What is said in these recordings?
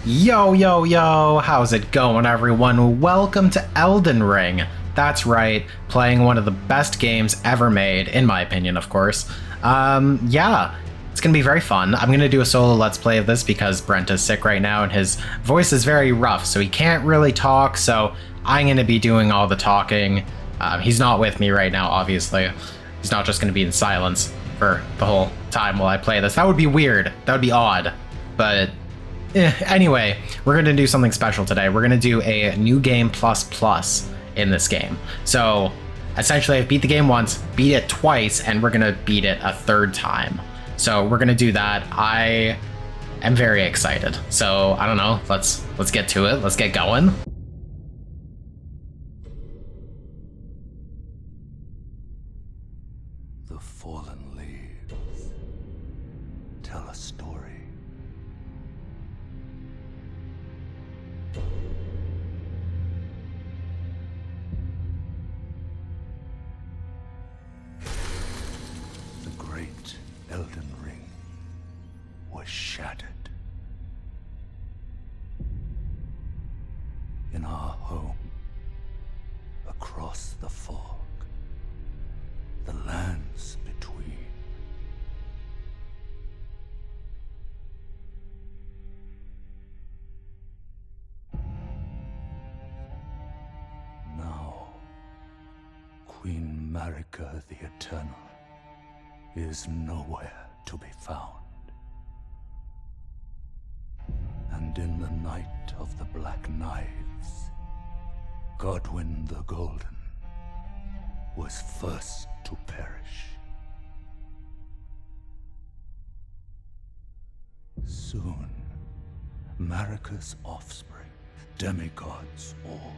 Yo, yo, yo, how's it going, everyone? Welcome to Elden Ring. That's right, playing one of the best games ever made, in my opinion, of course. Yeah, it's gonna be very fun. I'm gonna do a solo Let's Play of this because Brent is sick right now and his voice is very rough, so he can't really talk, so I'm gonna be doing all the talking. He's not with me right now, obviously. He's not just gonna be in silence for the whole time while I play this. That would be weird. That would be odd. But anyway, we're going to do something special today. We're going to do a new game plus in this game. So essentially, I've beat the game once, beat it twice, and we're going to beat it a third time. So we're going to do that. I am very excited. So I don't know. Let's get to it. Let's get going. The fallen leaves tell a story. The great Elden Ring was shattered. In our home, across the fog, the lands between. Now, Queen Marika the Eternal is nowhere to be found. And in the night of the Black Knives, Godwyn the Golden was first to perish. Soon, Marika's offspring, demigods all,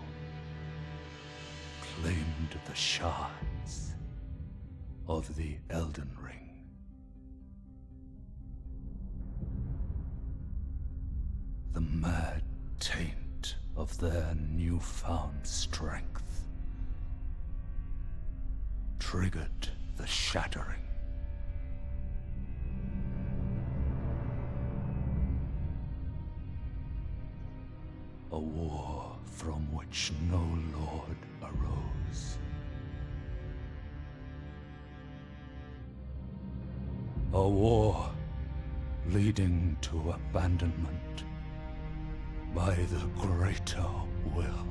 claimed the shards of the Elden Ring. The mad taint of their newfound strength triggered the shattering. A war from which no lord arose. A war leading to abandonment by the greater will.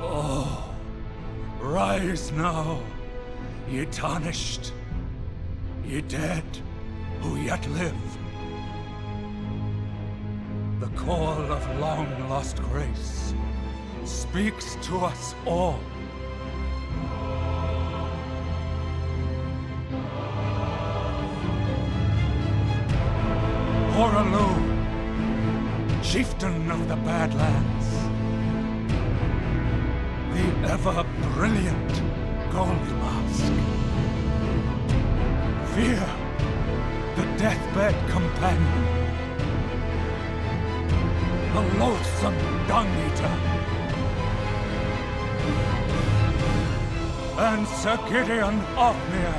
Oh, rise now, ye tarnished, ye dead who yet live. The call of long-lost grace speaks to us all. Horalu, chieftain of the Badlands, the ever-brilliant Gold Mask. Fear, the deathbed companion, the loathsome Dung-Eater, and Sir Gideon Ofnir,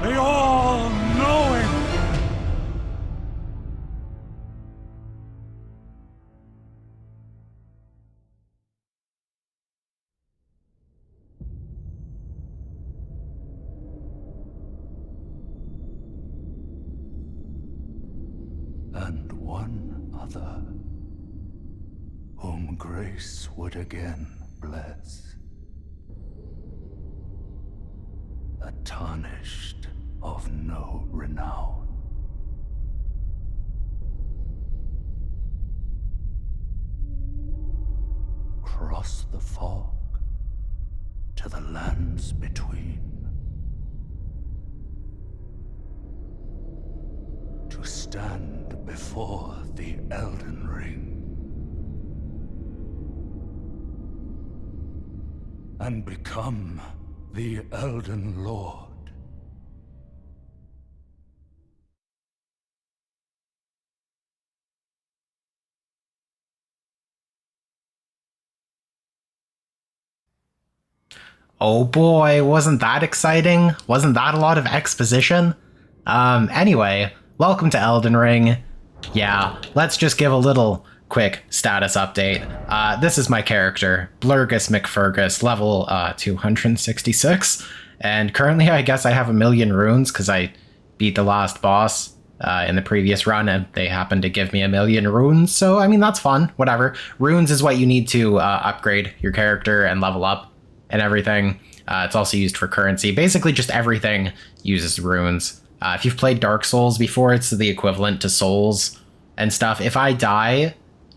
the all-knowing. And one other, whom grace would again bless. A tarnished of no renown. Cross the fog to the lands between. To stand before the Elden Ring and become the Elden Lord. Oh boy, wasn't that exciting? Wasn't that a lot of exposition? Anyway, welcome to Elden Ring. Yeah, let's just give a little quick status update. This is my character, Blurgus McFergus, level 266. And currently I guess I have 1,000,000 runes because I beat the last boss in the previous run and they happened to give me 1,000,000 runes. So, I mean, that's fun, whatever. Runes is what you need to upgrade your character and level up and everything. It's also used for currency. Basically, just everything uses runes. If you've played Dark Souls before, it's the equivalent to Souls and stuff. If I die,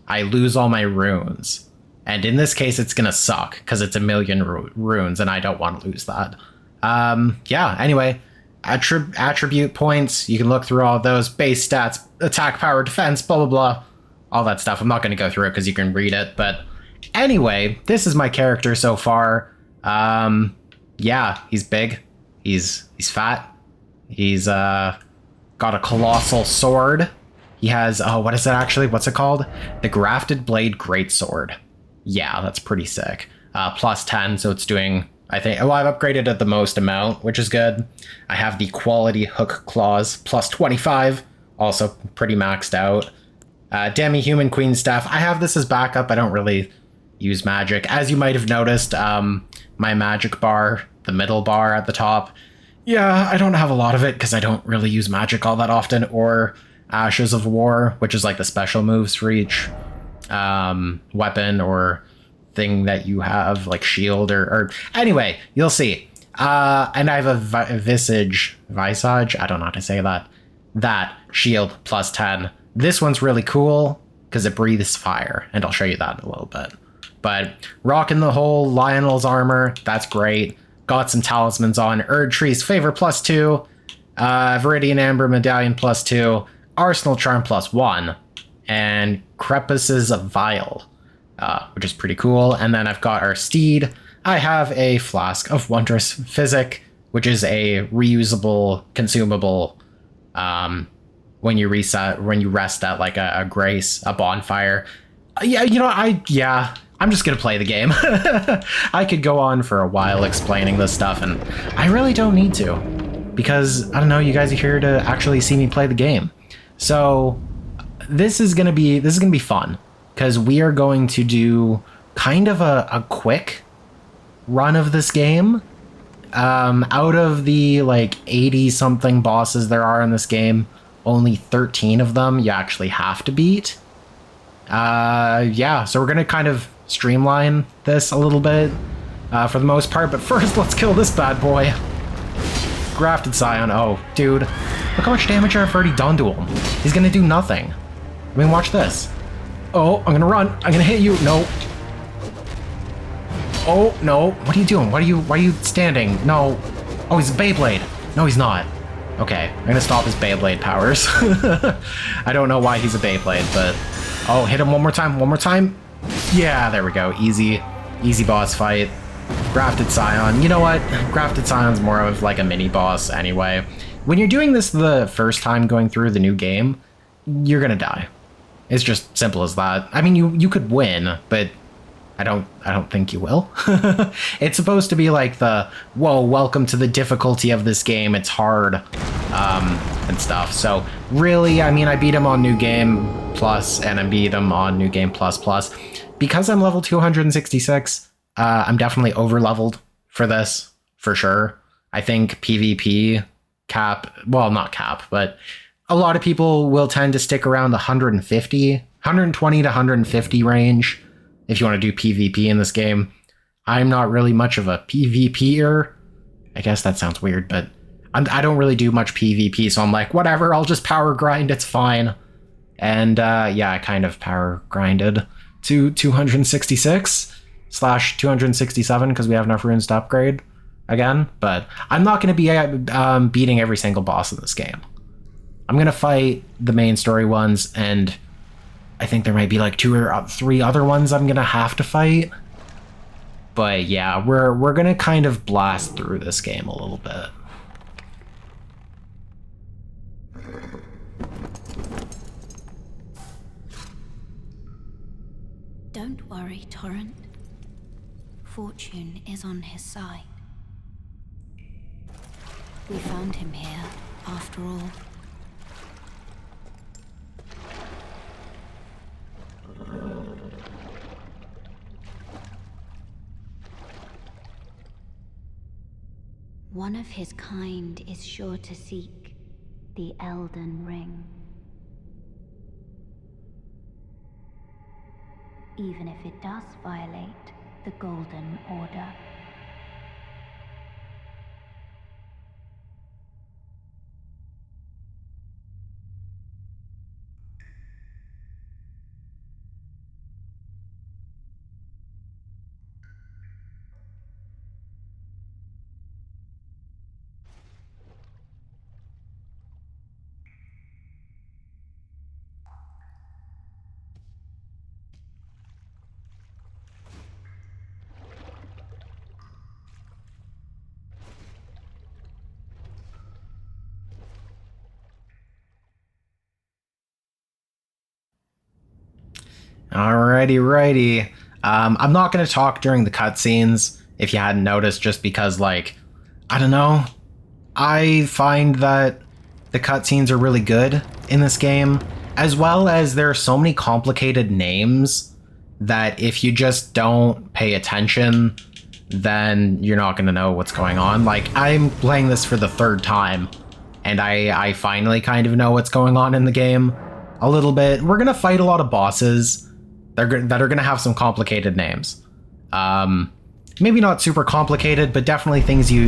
I lose all my runes. And in this case, it's going to suck because it's 1,000,000 runes and I don't want to lose that. Yeah, anyway, attribute points. You can look through all of those. Base stats, attack power, defense, blah, blah, blah. All that stuff. I'm not going to go through it because you can read it. But anyway, this is my character so far. Yeah, he's big. He's fat. He's got a colossal sword. He has, oh, what is it actually? What's it called? The Grafted Blade Greatsword. Yeah, that's pretty sick. Plus 10, so it's doing, I think, well, I've upgraded it the most amount, which is good. I have the Quality Hook Claws, plus 25, also pretty maxed out. Demi-Human Queen Staff, I have this as backup. I don't really use magic. As you might have noticed, my magic bar, the middle bar at the top, yeah, I don't have a lot of it because I don't really use magic all that often, or Ashes of War, which is like the special moves for each weapon or thing that you have, like shield or anyway, you'll see. And I have a Visage, I don't know how to say that shield plus 10. This one's really cool because it breathes fire, and I'll show you that in a little bit. But rocking the whole Lionel's armor, that's great. Got some talismans on. Erdtree's Favor plus 2. Viridian Amber Medallion plus 2. Arsenal Charm plus 1. And Crepus's Vial, which is pretty cool. And then I've got our steed. I have a Flask of Wondrous Physic, which is a reusable, consumable, when you rest at like a grace, a bonfire. Yeah, you know, I'm just gonna play the game. I could go on for a while explaining this stuff, and I really don't need to, because I don't know, you guys are here to actually see me play the game. So this is gonna be fun, because we are going to do kind of a quick run of this game. Out of the like 80 something bosses there are in this game, only 13 of them you actually have to beat. Yeah, so we're gonna kind of streamline this a little bit for the most part, but first let's kill this bad boy. Grafted Scion. Oh, dude, look how much damage I've already done to him. He's gonna do nothing. I mean, watch this. Oh, I'm gonna run. I'm gonna hit you. No. Oh, no. What are you doing? Why are you standing? No. Oh, he's a Beyblade. No, he's not. Okay, I'm gonna stop his Beyblade powers. I don't know why he's a Beyblade, but... Oh, hit him one more time. Yeah, there we go. Easy boss fight. Grafted Scion. You know what? Grafted Scion's more of like a mini boss anyway. When you're doing this the first time going through the new game, you're gonna die. It's just simple as that. I mean, you could win, but I don't think you will. It's supposed to be like the, whoa, welcome to the difficulty of this game. It's hard, and stuff. So really, I mean, I beat him on New Game Plus, and I beat him on New Game Plus Plus. Because I'm level 266, I'm definitely over-leveled for this, for sure. I think PvP cap, well, not cap, but a lot of people will tend to stick around the 120 to 150 range if you want to do PvP in this game. I'm not really much of a PvPer. I guess that sounds weird, but I don't really do much PvP, so I'm like, whatever, I'll just power grind, it's fine. And yeah, I kind of power grinded to 266/267 because we have enough runes to upgrade again, but I'm not going to be beating every single boss in this game. I'm going to fight the main story ones, and I think there might be like 2 or 3 other ones I'm going to have to fight. But yeah, we're going to kind of blast through this game a little bit. Don't worry, Torrent. Fortune is on his side. We found him here after all. One of his kind is sure to seek the Elden Ring. Even if it does violate the Golden Order. Righty. I'm not going to talk during the cutscenes, if you hadn't noticed, just because, like, I don't know. I find that the cutscenes are really good in this game, as well as there are so many complicated names that if you just don't pay attention, then you're not going to know what's going on. Like, I'm playing this for the third time, and I finally kind of know what's going on in the game a little bit. We're going to fight a lot of bosses that are going to have some complicated names. Maybe not super complicated, but definitely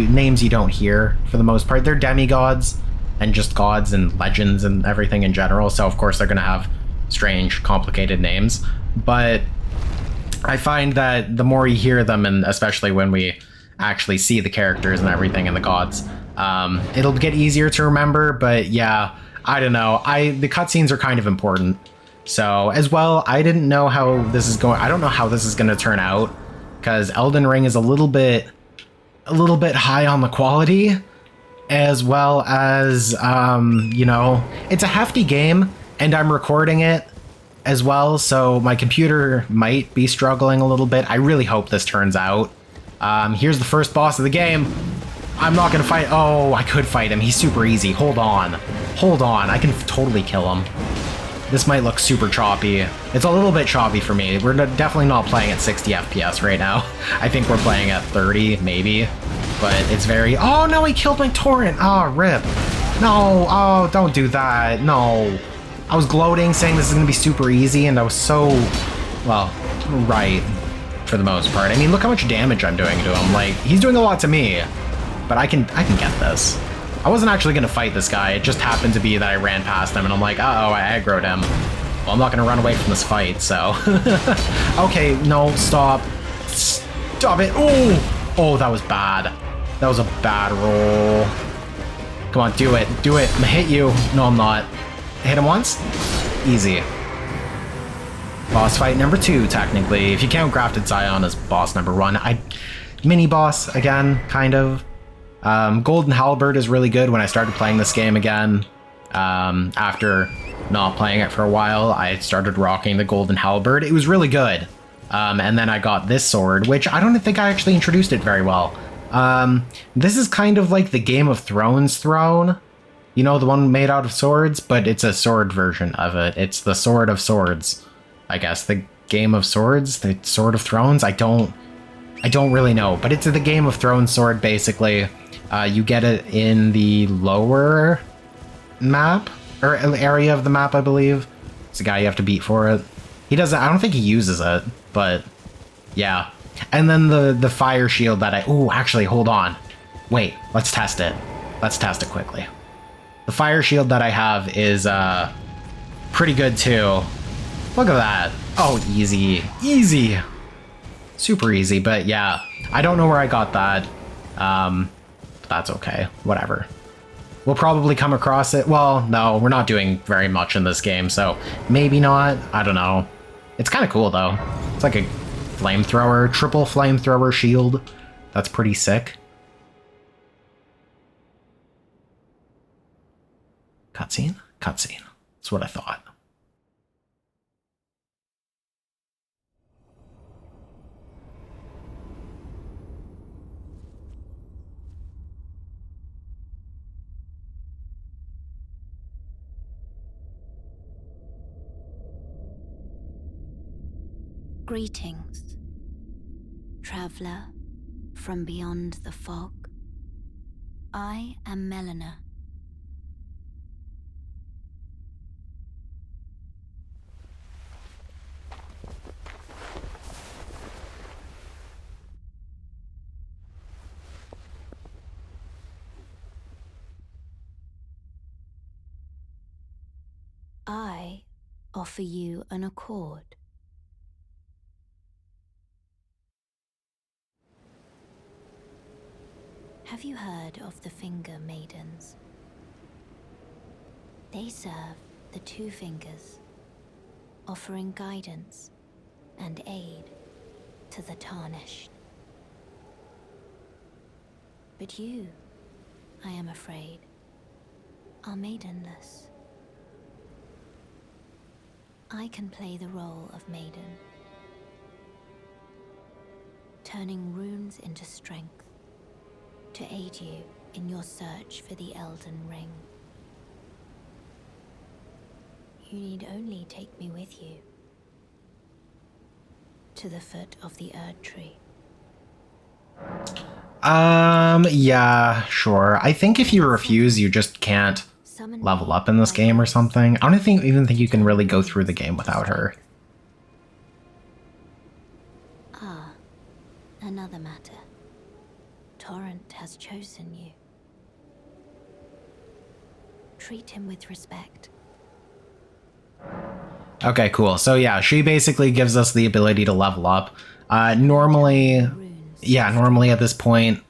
names you don't hear for the most part. They're demigods and just gods and legends and everything in general. So of course they're going to have strange, complicated names. But I find that the more you hear them, and especially when we actually see the characters and everything and the gods, it'll get easier to remember. But yeah, I don't know. The cutscenes are kind of important. So as well, I didn't know how this is going. I don't know how this is going to turn out, because Elden Ring is a little bit high on the quality, as well as it's a hefty game, and I'm recording it as well, so my computer might be struggling a little bit. I really hope this turns out. Here's the first boss of the game. I'm not gonna fight. Oh, I could fight him. He's super easy. Hold on. I can totally kill him. This might look super choppy. It's a little bit choppy for me. We're definitely not playing at 60 FPS right now. I think we're playing at 30, maybe. But it's very... Oh, no, he killed my torrent. Oh, rip. No, oh, don't do that. No. I was gloating, saying this is going to be super easy, and I was so... Well, right, for the most part. I mean, look how much damage I'm doing to him. Like, he's doing a lot to me. But I can get this. I wasn't actually going to fight this guy. It just happened to be that I ran past him, and I'm like, uh-oh, I aggroed him. Well, I'm not going to run away from this fight, so... Okay, no, stop. Stop it. Oh, that was bad. That was a bad roll. Come on, do it. I'm going to hit you. No, I'm not. Hit him once? Easy. Boss fight number 2, technically. If you count Grafted Scion as boss number 1. Mini-boss, again, kind of. Golden Halberd is really good. When I started playing this game again, after not playing it for a while, I started rocking the Golden Halberd. It was really good. And then I got this sword, which I don't think I actually introduced it very well. This is kind of like the Game of Thrones throne. You know, the one made out of swords, but it's a sword version of it. It's the Sword of Swords, I guess. The Game of Swords, the Sword of Thrones. I don't really know, but it's the Game of Thrones sword, basically. You get it in the lower map, or area of the map, I believe. It's the guy you have to beat for it. He doesn't, I don't think he uses it, but yeah. And then the fire shield that actually, hold on. Wait, let's test it. Let's test it quickly. The fire shield that I have is pretty good too. Look at that. Oh, easy. Super easy, but yeah. I don't know where I got that. That's okay. Whatever. We'll probably come across it. Well, no, we're not doing very much in this game, so maybe not. I don't know. It's kind of cool, though. It's like a flamethrower, triple flamethrower shield. That's pretty sick. Cutscene? Cutscene. That's what I thought. Greetings, traveler from beyond the fog. I am Melina. I offer you an accord. Have you heard of the Finger Maidens? They serve the Two Fingers, offering guidance and aid to the Tarnished. But you, I am afraid, are maidenless. I can play the role of maiden, turning runes into strength to aid you in your search for the Elden Ring. You need only take me with you to the foot of the Erd Tree. Yeah, sure. I think if you refuse, you just can't level up in this game or something. I don't even think you can really go through the game without her. Ah, another matter. Torrent has chosen you. Treat him with respect. Okay, cool. So yeah, she basically gives us the ability to level up. Normally at this point,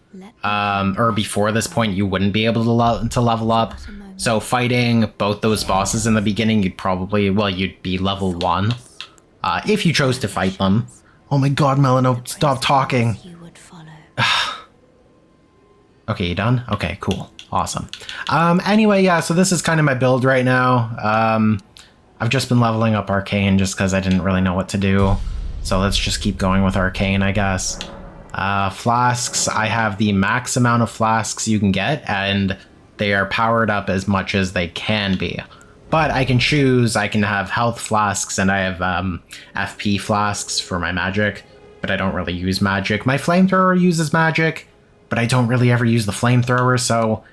or before this point, you wouldn't be able to level up. So fighting both those bosses in the beginning, you'd be level 1, if you chose to fight them. Oh my god, Melino, stop talking. Okay, you done? Okay, cool. Awesome. Anyway, yeah, so this is kind of my build right now. I've just been leveling up Arcane just because I didn't really know what to do. So let's just keep going with Arcane, I guess. Flasks, I have the max amount of flasks you can get, and they are powered up as much as they can be. But I can choose, I can have health flasks, and I have FP flasks for my magic, but I don't really use magic. My flamethrower uses magic, but I don't really ever use the flamethrower, so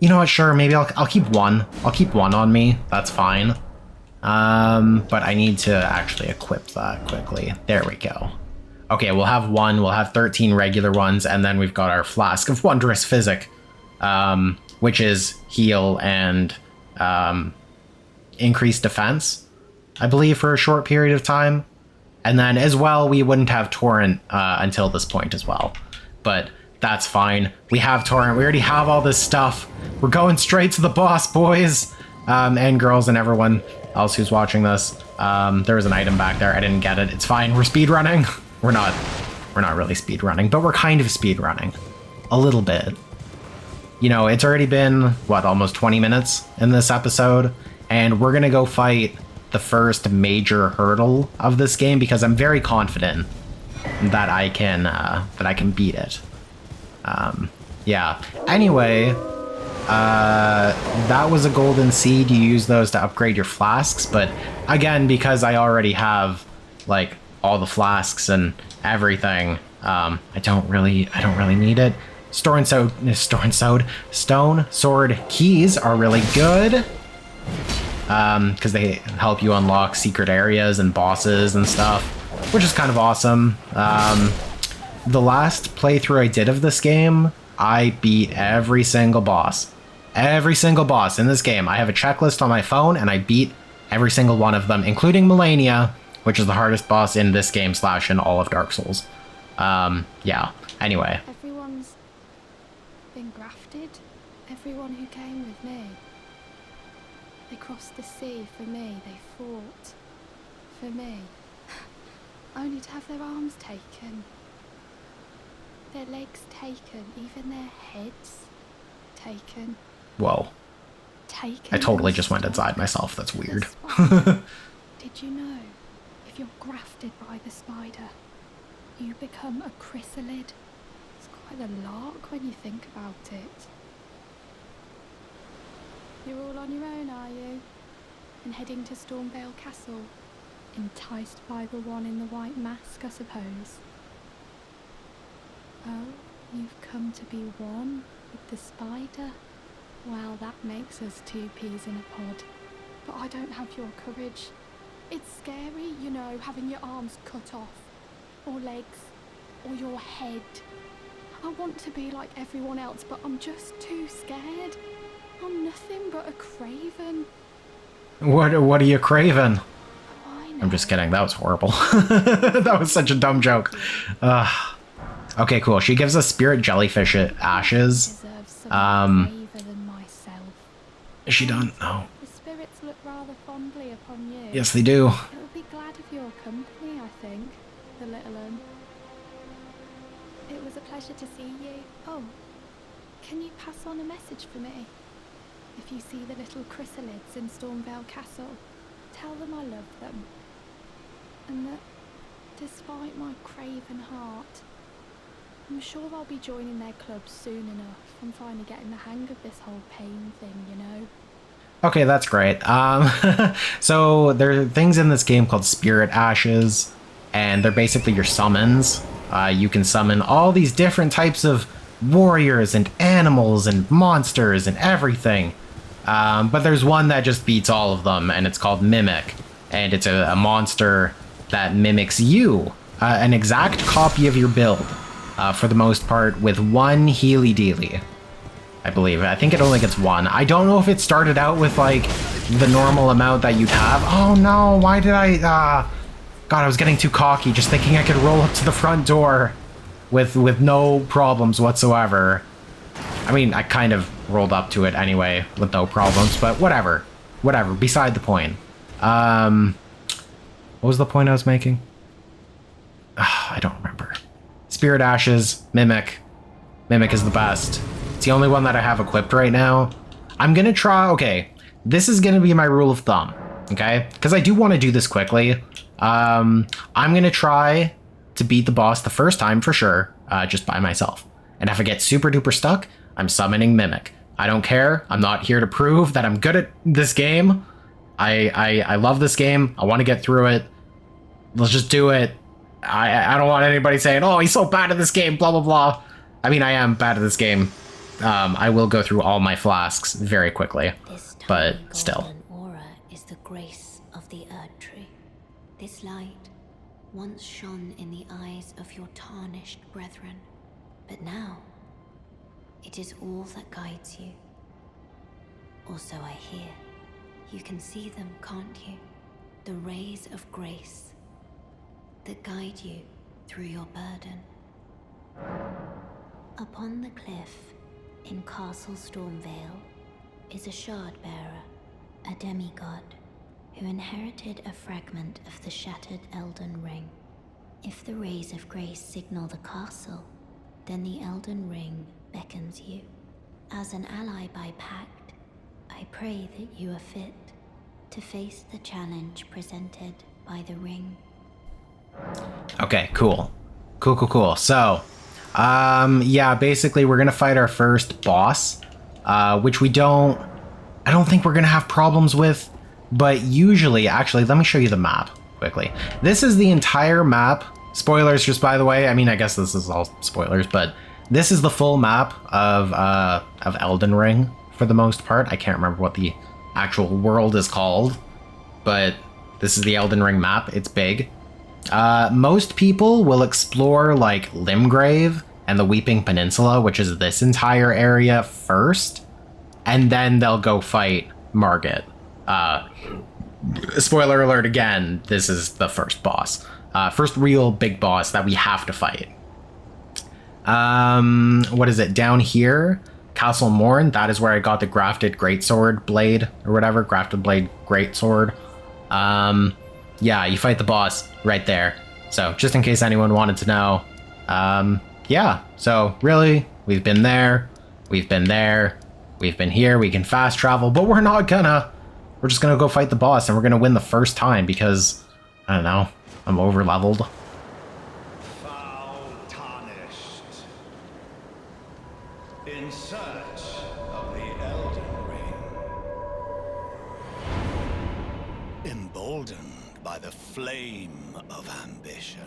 you know what, sure, maybe I'll keep one. I'll keep one on me, that's fine. But I need to actually equip that quickly. There we go. Okay, we'll have one, we'll have 13 regular ones, and then we've got our Flask of Wondrous Physic, which is heal and increased defense, I believe, for a short period of time. And then as well, we wouldn't have Torrent until this point as well. But that's fine. We have Torrent. We already have all this stuff. We're going straight to the boss, boys. And girls and everyone else who's watching this. There was an item back there. I didn't get it. It's fine. We're speedrunning. We're not really speedrunning, but we're kind of speedrunning. A little bit. You know, it's already been, what, almost 20 minutes in this episode, and we're gonna go fight the first major hurdle of this game because I'm very confident that I can beat it. Yeah. Anyway, that was a golden seed. You use those to upgrade your flasks, but again, because I already have like all the flasks and everything, I don't really need it. Stone sword keys are really good, because they help you unlock secret areas and bosses and stuff, which is kind of awesome. The last playthrough I did of this game, I beat every single boss. Every single boss in this game. I have a checklist on my phone, and I beat every single one of them, including Melania, which is the hardest boss in this game / in all of Dark Souls. Yeah, anyway. Everyone's been grafted. Everyone who came with me. They crossed the sea for me. They fought for me. Only to have their arms taken. Their legs taken. Even their heads taken. Whoa. Taken. I totally just went inside myself. That's weird. Did you know, if you're grafted by the spider, you become a chrysalid? It's quite a lark when you think about it. You're all on your own, are you? And heading to Stormvale Castle? Enticed by the one in the white mask, I suppose. Oh, you've come to be one with the spider? Well, that makes us two peas in a pod. But I don't have your courage. It's scary, you know, having your arms cut off, or legs, or your head. I want to be like everyone else, but I'm just too scared. I'm nothing but a craven. What are you craving? I know. I'm just kidding. That was horrible. That was such a dumb joke. Okay, cool. She gives us spirit jellyfish ashes. Deserves someone braver than myself. Is she done? No. The spirits look rather fondly upon you. Yes, they do. It'll be glad of your company, I think, the little un. It was a pleasure to see you. Oh, can you pass on a message for me? If you see the little chrysalids in Stormvale Castle, tell them I love them. And that, despite my craven heart, I'm sure I'll be joining their club soon enough. I'm finally getting the hang of this whole pain thing, you know? Okay, that's great. So there are things in this game called spirit ashes, and they're basically your summons. You can summon all these different types of warriors and animals and monsters and everything. But there's one that just beats all of them, and it's called Mimic. And it's a monster that mimics you, an exact copy of your build, for the most part, with one Healy Dealy. I believe. I think it only gets one. I don't know if it started out with, like, the normal amount that you'd have. Oh no, why did I... God, I was getting too cocky, just thinking I could roll up to the front door with no problems whatsoever. I mean, I kind of rolled up to it anyway with no problems, but whatever. Whatever, beside the point. What was the point I was making? I don't remember. Spirit Ashes, Mimic. Mimic is the best. It's the only one that I have equipped right now. I'm gonna try... Okay, this is gonna be my rule of thumb, okay? Because I do want to do this quickly. I'm gonna try to beat the boss the first time for sure, just by myself. And if I get super duper stuck, I'm summoning Mimic. I don't care. I'm not here to prove that I'm good at this game. I love this game. I want to get through it. Let's just do it. I don't want anybody saying, oh, he's so bad at this game, blah, blah, blah. I mean, I am bad at this game. I will go through all my flasks very quickly, but still. This aura is the grace of the Erd Tree. This light once shone in the eyes of your tarnished brethren, but now it is all that guides you. Also, I hear. You can see them, can't you? The rays of grace that guide you through your burden. Upon the cliff in Castle Stormvale is a shard bearer, a demigod, who inherited a fragment of the shattered Elden Ring. If the rays of grace signal the castle, then the Elden Ring beckons you. As an ally by pact, I pray that you are fit to face the challenge presented by the ring. Okay, cool. Cool. So, yeah, basically we're gonna fight our first boss, which I don't think we're gonna have problems with, but usually, actually, let me show you the map quickly. This is the entire map. Spoilers, just by the way. I mean, I guess this is all spoilers, but this is the full map of Elden Ring for the most part. I can't remember what the actual world is called, but this is the Elden Ring map. It's big. Most people will explore like Limgrave and the Weeping Peninsula, which is this entire area first, and then they'll go fight Margit. Spoiler alert again, this is the first boss. First real big boss that we have to fight. What is it? Down here, Castle Morn, that is where I got the grafted greatsword blade or whatever, grafted blade greatsword. Yeah, you fight the boss right there. So just in case anyone wanted to know, yeah, so really, we've been there, we've been there, we've been here, we can fast travel, but we're just gonna go fight the boss and we're gonna win the first time because, I don't know, I'm over leveled. Foul tarnished. In search of the Elden Ring. Emboldened by the flame of ambition.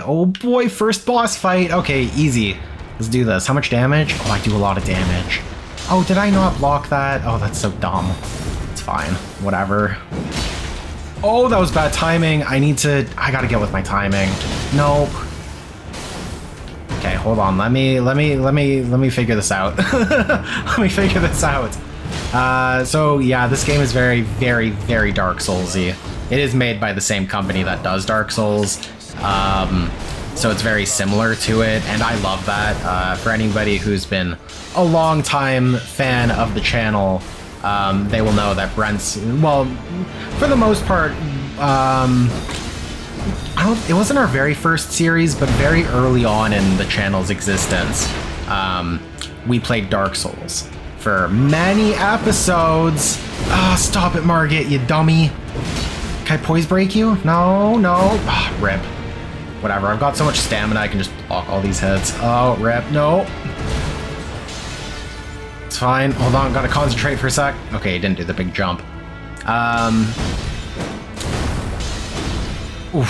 Oh boy, first boss fight. Okay, easy. Let's do this. How much damage? Oh, I do a lot of damage. Oh, did I not block that? Oh, that's so dumb. It's fine. Whatever. Oh, that was bad timing. I gotta get with my timing. Nope. Okay, hold on. Let me figure this out. Let me figure this out. So yeah, this game is very, very, very Dark Souls-y. It is made by the same company that does Dark Souls, so it's very similar to it, and I love that. For anybody who's been a long time fan of the channel, they will know that Brent's, well, for the most part, it wasn't our very first series, but very early on in the channel's existence, we played Dark Souls for many episodes. Ah, stop it, Margit, you dummy. Can I poise break you? No. Ah, rip. Whatever, I've got so much stamina I can just block all these hits. Oh, rip. No. It's fine. Hold on, gotta concentrate for a sec. Okay, he didn't do the big jump. Oof.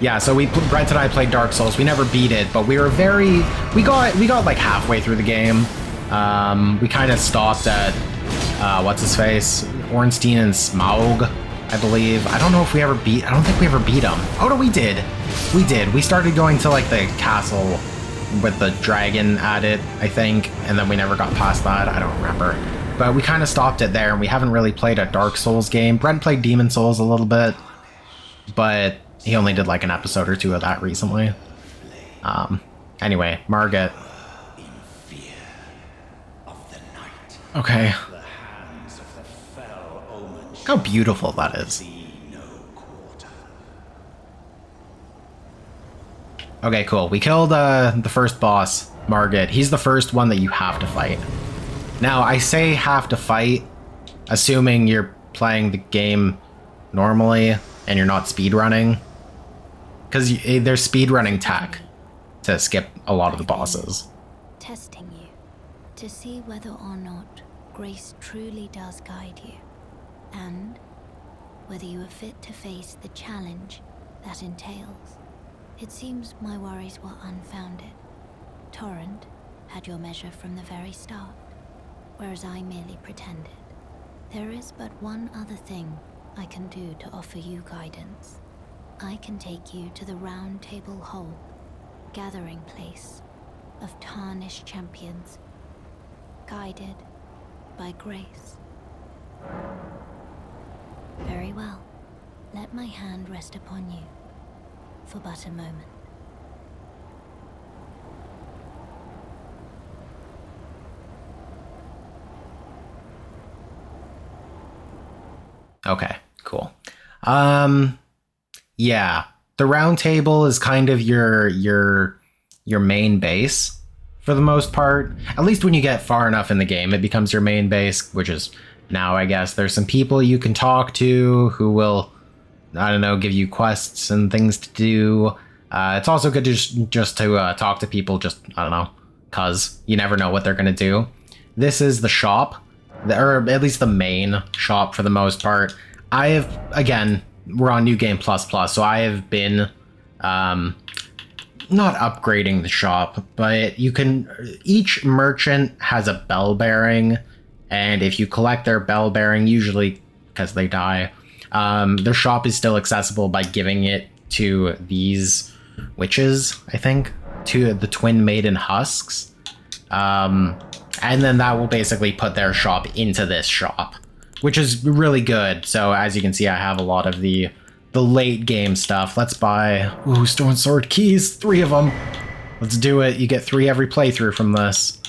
Yeah, so Brent and I played Dark Souls. We never beat it, but we got like halfway through the game. We kind of stopped at, what's his face? Ornstein and Smaug, I believe. I don't think we ever beat him. Oh no, we did. We started going to like the castle with the dragon at it, I think, and then we never got past that. I don't remember. But we kind of stopped it there, and we haven't really played a Dark Souls game. Brent played Demon Souls a little bit, but he only did like an episode or two of that recently. Anyway, Margit. Okay. Look how beautiful that is. Okay, cool. We killed the first boss, Margit. He's the first one that you have to fight. Now, I say have to fight, assuming you're playing the game normally and you're not speedrunning. Because there's speedrunning tech to skip a lot of the bosses. Testing you to see whether or not grace truly does guide you, and whether you are fit to face the challenge that entails. It seems my worries were unfounded. Torrent had your measure from the very start, whereas I merely pretended. There is but one other thing I can do to offer you guidance. I can take you to the Round Table Hall, gathering place of tarnished champions, guided by grace. Very well. Let my hand rest upon you for but a moment. Okay, cool. Yeah, the Round Table is kind of your main base for the most part. At least when you get far enough in the game, it becomes your main base, which is now, I guess. There's some people you can talk to who will, I don't know, give you quests and things to do. It's also good to just to talk to people, just, I don't know, cause you never know what they're gonna do. This is the shop, or at least the main shop for the most part. I have, again, we're on New Game Plus Plus, so I have been not upgrading the shop, but you can, each merchant has a bell bearing, and if you collect their bell bearing, usually because they die, their shop is still accessible by giving it to these witches, I think, to the Twin Maiden Husks. And then that will basically put their shop into this shop, which is really good. So as you can see, I have a lot of the late game stuff. Let's buy, ooh, Stone Sword keys, 3 of them. Let's do it. You get 3 every playthrough from this.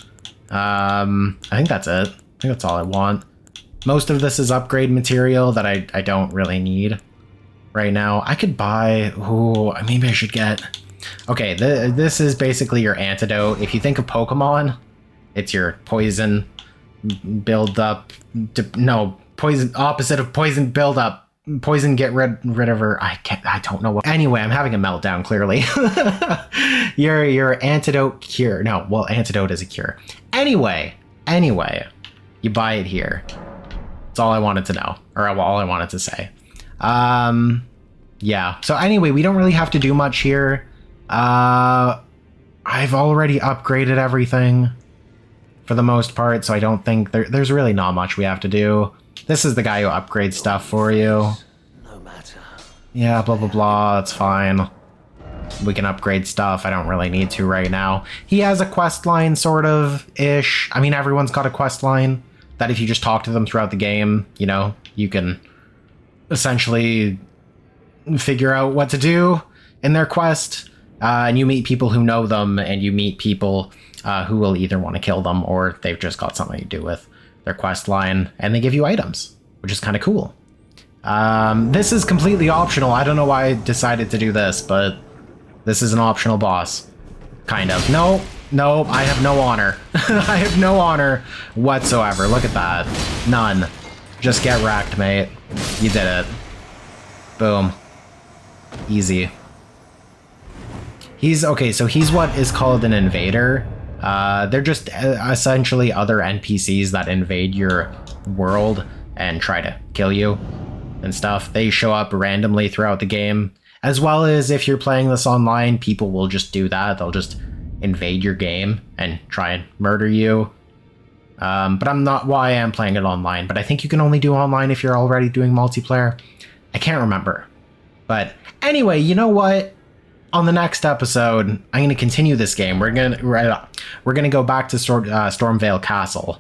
I think that's it. I think that's all I want. Most of this is upgrade material that I don't really need right now. I could buy... Ooh, maybe I should get... Okay, this is basically your antidote. If you think of Pokemon, it's your poison build up... No, poison... Opposite of poison build up. Poison get rid of her. I don't know what... Anyway, I'm having a meltdown, clearly. your antidote cure. No, well, antidote is a cure. Anyway, you buy it here. That's all I wanted to know, or all I wanted to say. Yeah, so anyway, we don't really have to do much here. I've already upgraded everything for the most part, so I don't think there's really not much we have to do. This is the guy who upgrades stuff for you. No matter. Yeah, blah, blah, blah, that's fine. We can upgrade stuff. I don't really need to right now. He has a quest line, sort of, ish. I mean, everyone's got a quest line that if you just talk to them throughout the game, you know, you can essentially figure out what to do in their quest. And you meet people who know them, and you meet people who will either want to kill them or they've just got something to do with their quest line, and they give you items, which is kind of cool. This is completely optional. I don't know why I decided to do this, but this is an optional boss. Kind of. No, I have no honor. I have no honor whatsoever. Look at that. None. Just get wrecked, mate. You did it. Boom. Easy. Okay, so he's what is called an invader. They're just essentially other NPCs that invade your world and try to kill you and stuff. They show up randomly throughout the game, as well as if you're playing this online, people will just do that. They'll just invade your game and try and murder you. But I'm not why I am playing it online, but I think you can only do online if you're already doing multiplayer. I can't remember. But anyway, you know what? On the next episode, I'm going to continue this game. We're gonna go back to Stormvale Castle,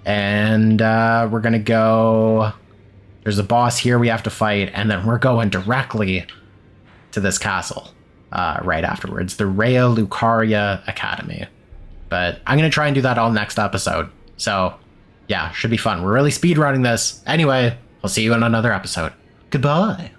and we're gonna go. There's a boss here we have to fight, and then we're going directly to this castle right afterwards, the Rhea Lucaria Academy. But I'm gonna try and do that all next episode. So yeah, should be fun. We're really speedrunning this. Anyway, I'll see you in another episode. Goodbye.